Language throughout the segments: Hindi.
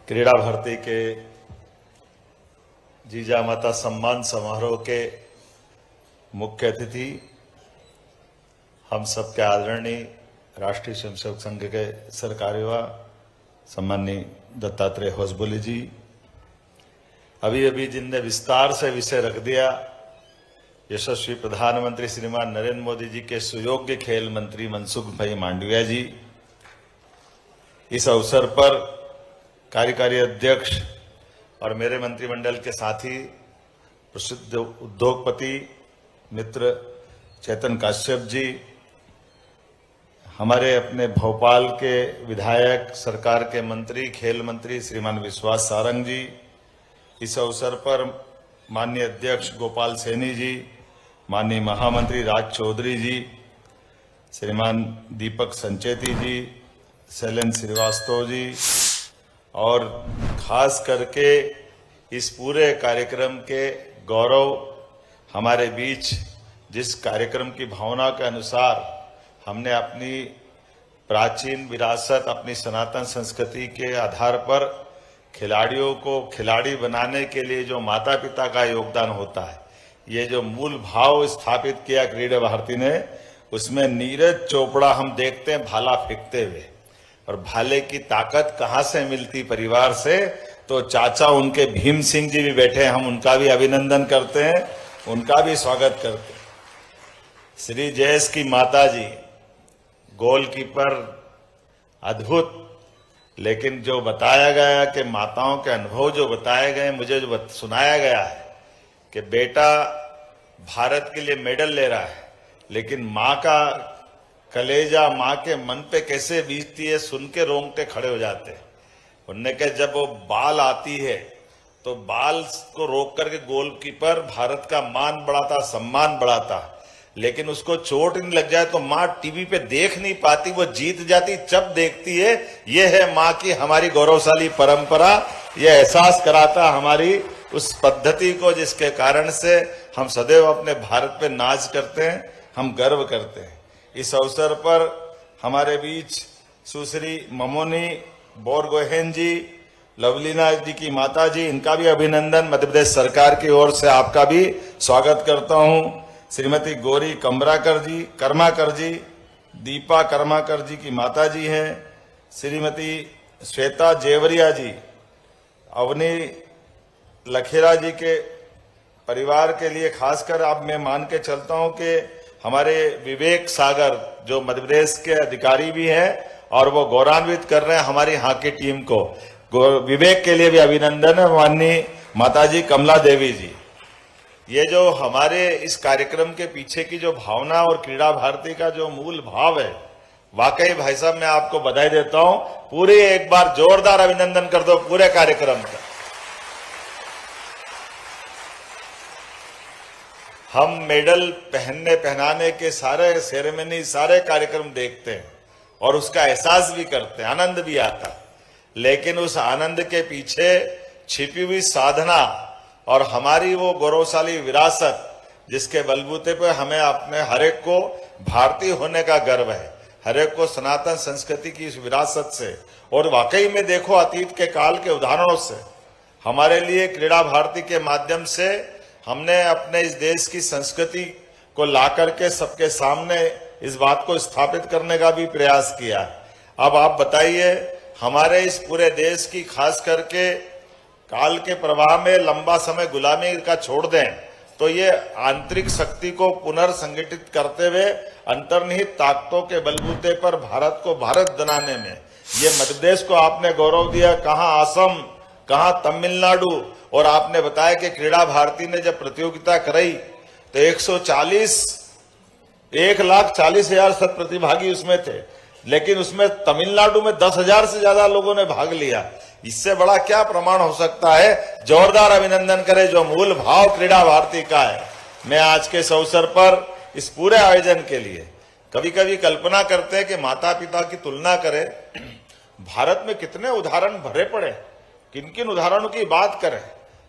क्रीड़ा भारती के जीजा माता सम्मान समारोह के मुख्य अतिथि, हम सबके आदरणीय राष्ट्रीय स्वयंसेवक संघ के सरकार्यवाह सम्माननीय दत्तात्रेय होसबोले जी, अभी अभी जिनने विस्तार से विषय रख दिया, यशस्वी प्रधानमंत्री श्रीमान नरेंद्र मोदी जी के सुयोग्य खेल मंत्री मनसुख भाई मांडविया जी, इस अवसर पर कार्यकारी अध्यक्ष और मेरे मंत्रिमंडल के साथी प्रसिद्ध उद्योगपति मित्र चेतन काश्यप जी, हमारे अपने भोपाल के विधायक, सरकार के मंत्री, खेल मंत्री श्रीमान विश्वास सारंग जी, इस अवसर पर माननीय अध्यक्ष गोपाल सैनी जी, माननीय महामंत्री राज चौधरी जी, श्रीमान दीपक संचेती जी, शैलेंद्र श्रीवास्तव जी, और खास करके इस पूरे कार्यक्रम के गौरव हमारे बीच जिस कार्यक्रम की भावना के अनुसार हमने अपनी प्राचीन विरासत, अपनी सनातन संस्कृति के आधार पर खिलाड़ियों को खिलाड़ी बनाने के लिए जो माता पिता का योगदान होता है, ये जो मूल भाव स्थापित किया क्रीड़ा भारती ने, उसमें नीरज चोपड़ा हम देखते हैं भाला फेंकते हुए, और भाले की ताकत कहां से मिलती परिवार से, तो चाचा उनके भीम सिंह जी भी बैठे हैं, हम उनका भी अभिनंदन करते हैं, उनका भी स्वागत करते हैं। श्री जयेश की माता जी गोलकीपर अद्भुत, लेकिन जो बताया गया कि माताओं के अनुभव जो बताए गए, मुझे जो सुनाया गया है कि बेटा भारत के लिए मेडल ले रहा है, लेकिन माँ का कलेजा, माँ के मन पे कैसे बीतती है, सुन के रोंगटे खड़े हो जाते हैं। उन्होंने कहा जब वो बाल आती है तो बाल को रोक करके गोलकीपर भारत का मान बढ़ाता, सम्मान बढ़ाता, लेकिन उसको चोट नहीं लग जाए तो माँ टीवी पे देख नहीं पाती, वो जीत जाती, जब देखती है। ये है माँ की हमारी गौरवशाली परंपरा, ये एहसास कराता हमारी उस पद्धति को जिसके कारण से हम सदैव अपने भारत पे नाज करते हैं, हम गर्व करते हैं। इस अवसर पर हमारे बीच सुश्री ममोनी बोरगोहेन जी, लवलीना जी की माता जी, इनका भी अभिनंदन मध्य प्रदेश सरकार की ओर से आपका भी स्वागत करता हूं। श्रीमती गौरी कर्माकर जी, दीपा कर्माकर जी की माता जी हैं, श्रीमती श्वेता जेवरिया जी, अवनी लखेरा जी के परिवार के लिए खासकर अब मैं मान के चलता हूं कि हमारे विवेक सागर जो मध्य प्रदेश के अधिकारी भी हैं और वो गौरवान्वित कर रहे हैं हमारी हॉकी टीम को, विवेक के लिए भी अभिनंदन है। माननीय माताजी कमला देवी जी, ये जो हमारे इस कार्यक्रम के पीछे की जो भावना और क्रीड़ा भारती का जो मूल भाव है, वाकई भाई साहब मैं आपको बधाई देता हूं। पूरे एक बार जोरदार अभिनंदन कर दो पूरे कार्यक्रम का। हम मेडल पहनाने के सारे सेरेमनी, सारे कार्यक्रम देखते हैं और उसका एहसास भी करते हैं, आनंद भी आता है, लेकिन उस आनंद के पीछे छिपी हुई साधना और हमारी वो गौरवशाली विरासत जिसके बलबूते पर हमें अपने हरेक को भारतीय होने का गर्व है, हरेक को सनातन संस्कृति की इस विरासत से, और वाकई में देखो अतीत के काल के उदाहरणों से हमारे लिए क्रीड़ा भारती के माध्यम से हमने अपने इस देश की संस्कृति को ला करके सबके सामने इस बात को स्थापित करने का भी प्रयास किया। अब आप बताइए, हमारे इस पूरे देश की खास करके काल के प्रवाह में लंबा समय गुलामी का छोड़ दें तो ये आंतरिक शक्ति को पुनर्संगठित करते हुए अंतर्निहित ताकतों के बलबूते पर भारत को भारत बनाने में ये मध्य प्रदेश को आपने गौरव दिया, कहाँ असम, कहाँ तमिलनाडु, और आपने बताया कि क्रीड़ा भारती ने जब प्रतियोगिता कराई तो 1,40,000 सब प्रतिभागी उसमें थे, लेकिन उसमें तमिलनाडु में 10,000 से ज्यादा लोगों ने भाग लिया। इससे बड़ा क्या प्रमाण हो सकता है? जोरदार अभिनंदन करें जो मूल भाव क्रीड़ा भारती का है। मैं आज के इस अवसर पर इस पूरे आयोजन के लिए कभी कभी कल्पना करते हैं कि माता पिता की तुलना करें, भारत में कितने उदाहरण भरे पड़े, किन किन उदाहरणों की बात करें,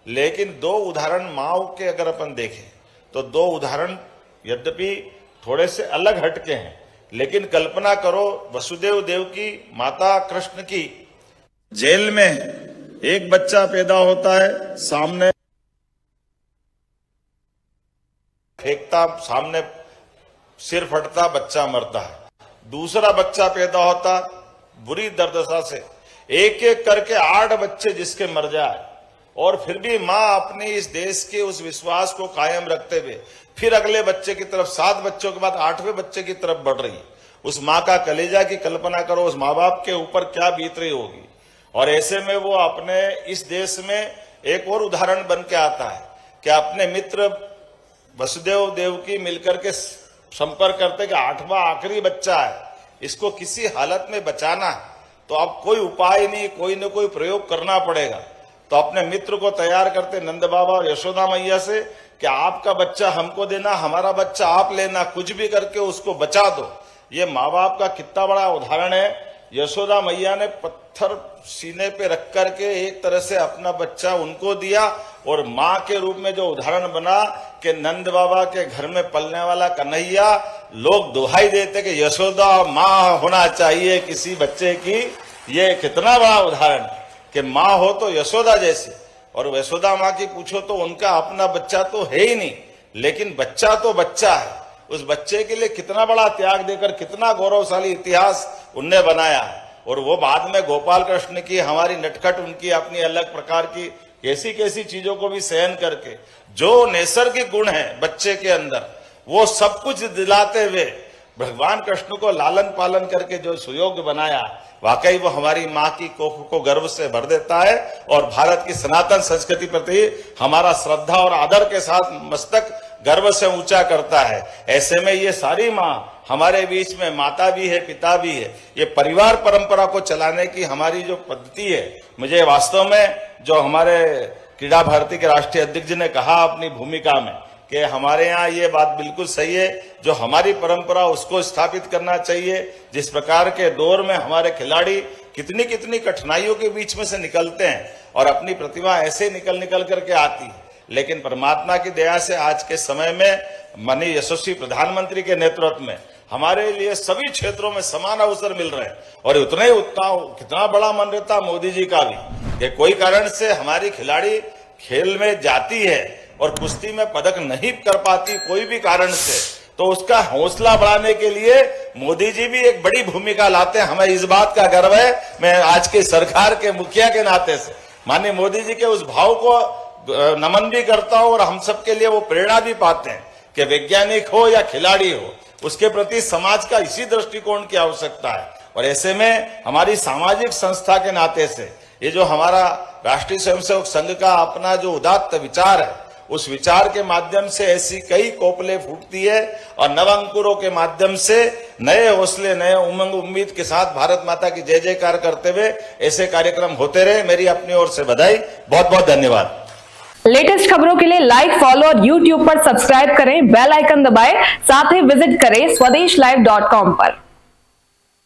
लेकिन दो उदाहरण माओ के अगर अपन देखें तो दो उदाहरण यद्यपि थोड़े से अलग हटके हैं, लेकिन कल्पना करो वसुदेव देव की माता कृष्ण की जेल में एक बच्चा पैदा होता है, सामने फेंकता, सामने सिर फटता, बच्चा मरता है। दूसरा बच्चा पैदा होता बुरी दुर्दशा से, एक एक करके 8 बच्चे जिसके मर जाए, और फिर भी मां अपने इस देश के उस विश्वास को कायम रखते हुए फिर अगले बच्चे की तरफ, 7 बच्चों के बाद 8वें बच्चे की तरफ बढ़ रही। उस मां का कलेजा की कल्पना करो, उस माँ बाप के ऊपर क्या बीत रही होगी। और ऐसे में वो अपने इस देश में एक और उदाहरण बन के आता है कि अपने मित्र वसुदेव देवकी मिलकर के संपर्क करते कि 8वां आखिरी बच्चा है, इसको किसी हालत में बचाना है, तो अब कोई उपाय नहीं, कोई न कोई प्रयोग करना पड़ेगा। तो अपने मित्र को तैयार करते नंद बाबा और यशोदा मैया से कि आपका बच्चा हमको देना, हमारा बच्चा आप लेना, कुछ भी करके उसको बचा दो। ये माँ बाप का कितना बड़ा उदाहरण है। यशोदा मैया ने पत्थर सीने पे रख करके एक तरह से अपना बच्चा उनको दिया, और माँ के रूप में जो उदाहरण बना कि नंद बाबा के घर में पलने वाला कन्हैया, लोग दुहाई देते कि यशोदा माँ होना चाहिए किसी बच्चे की। ये कितना बड़ा उदाहरण कि माँ हो तो यशोदा जैसी, और यशोदा माँ की पूछो तो उनका अपना बच्चा तो है ही नहीं, लेकिन बच्चा तो बच्चा है। उस बच्चे के लिए कितना बड़ा त्याग देकर कितना गौरवशाली इतिहास उनने बनाया है। और वो बाद में गोपाल कृष्ण की, हमारी नटखट, उनकी अपनी अलग प्रकार की कैसी कैसी चीजों को भी सहन करके जो नैसर्गिक गुण है बच्चे के अंदर, वो सब कुछ दिलाते हुए भगवान कृष्ण को लालन पालन करके जो सुयोग्य बनाया, वाकई वो हमारी माँ की कोख को गर्व से भर देता है, और भारत की सनातन संस्कृति प्रति हमारा श्रद्धा और आदर के साथ मस्तक गर्व से ऊंचा करता है। ऐसे में ये सारी माँ हमारे बीच में माता भी है, पिता भी है। ये परिवार परंपरा को चलाने की हमारी जो पद्धति है, मुझे वास्तव में जो हमारे क्रीड़ा भारती के राष्ट्रीय अध्यक्ष जी ने कहा अपनी भूमिका में कि हमारे यहाँ ये बात बिल्कुल सही है, जो हमारी परंपरा उसको स्थापित करना चाहिए। जिस प्रकार के दौर में हमारे खिलाड़ी कितनी कितनी कठिनाइयों के बीच में से निकलते हैं और अपनी प्रतिभा ऐसे निकल करके आती है, लेकिन परमात्मा की दया से आज के समय में माननीय यशस्वी प्रधानमंत्री के नेतृत्व में हमारे लिए सभी क्षेत्रों में समान अवसर मिल रहे हैं। और उतना ही कितना बड़ा मन रहता मोदी जी का भी कि कोई कारण से हमारी खिलाड़ी खेल में जाती है और कुश्ती में पदक नहीं कर पाती कोई भी कारण से, तो उसका हौसला बढ़ाने के लिए मोदी जी भी एक बड़ी भूमिका लाते हैं। हमें इस बात का गर्व है, मैं आज की सरकार के मुखिया के नाते से माननीय मोदी जी के उस भाव को नमन भी करता हूं, और हम सबके लिए वो प्रेरणा भी पाते हैं कि वैज्ञानिक हो या खिलाड़ी हो, उसके प्रति समाज का इसी दृष्टिकोण की आवश्यकता है। और ऐसे में हमारी सामाजिक संस्था के नाते से ये जो हमारा राष्ट्रीय स्वयंसेवक संघ का अपना जो उदात्त विचार है, उस विचार के माध्यम से ऐसी कई कोपले फूटती है, और नव अंकुरों के माध्यम से नए हौसले, नए उमंग उम्मीद के साथ भारत माता की जय जयकार करते हुए ऐसे कार्यक्रम होते रहे। मेरी अपनी ओर से बधाई, बहुत बहुत धन्यवाद। लेटेस्ट खबरों के लिए लाइक, फॉलो और YouTube पर सब्सक्राइब करें, बेल आइकन दबाएं, साथ ही विजिट करें swedishlive.com पर।